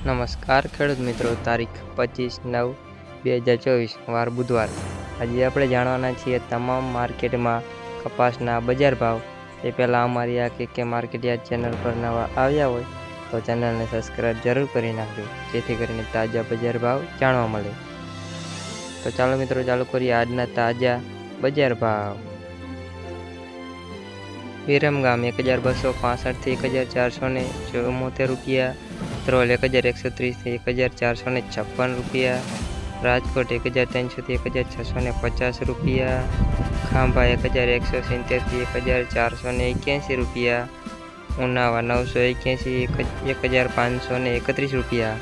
નમસ્કાર ખેડૂત મિત્રો, તારીખ 25/9/2024 વાર બુધવાર। આજે આપણે જાણવાના છીએ તમામ માર્કેટમાં કપાસના બજાર ભાવ। એ પહેલાં અમારી આ કે માર્કેટ યાર્ડ ચેનલ પર નવા આવ્યા હોય તો ચેનલને સબસ્ક્રાઈબ જરૂર કરી નાખજો, જેથી કરીને તાજા બજાર ભાવ જાણવા મળે। તો ચાલો મિત્રો, ચાલુ કરીએ આજના તાજા બજાર ભાવ। વિરમગામ 1265 થી 1474 રૂપિયા, ધ્રોલ 1130 થી 1456 રૂપિયા, રાજકોટ 1300 થી 1650 રૂપિયા, ખાંભા 1170 થી 1481 રૂપિયા, ઉનાવા 981 1531 રૂપિયા,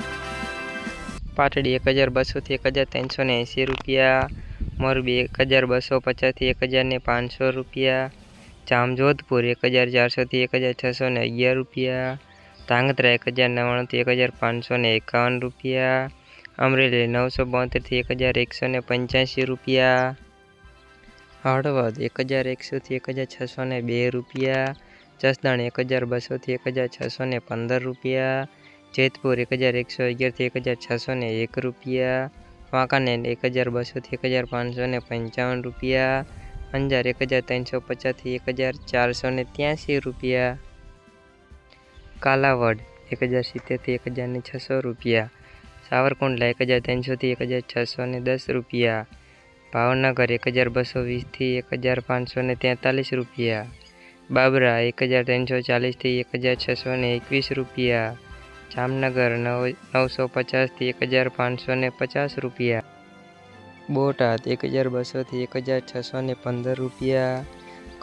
પાટડી 1200 થી 1380 રૂપિયા, મોરબી 1250 થી 1500 રૂપિયા, જામજોધપુર 1400 થી 1611 રૂપિયા, ધાંગધ્રા 1099 થી 1551 રૂપિયા, અમરેલી 972 થી 1185 રૂપિયા, હળવદ 1100 થી 1602 રૂપિયા, જસદણ 1200 થી 1615 રૂપિયા, જેતપુર 1111 થી 1601 રૂપિયા, વાંકાનેર 1200 થી 1555 રૂપિયા, અંજાર 1350 થી 1483 રૂપિયા, કાલાવડ 1070 થી 1600 રૂપિયા, સાવરકુંડલા 1300 થી 1610 રૂપિયા, ભાવનગર 1220 થી 1543 રૂપિયા, બાબરા 1340 થી 1621 રૂપિયા, જામનગર 950 થી 1550 રૂપિયા, બોટાદ 1200 થી 1615 રૂપિયા,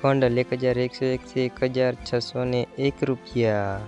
ગોંડલ 1101 થી 1601 રૂપિયા।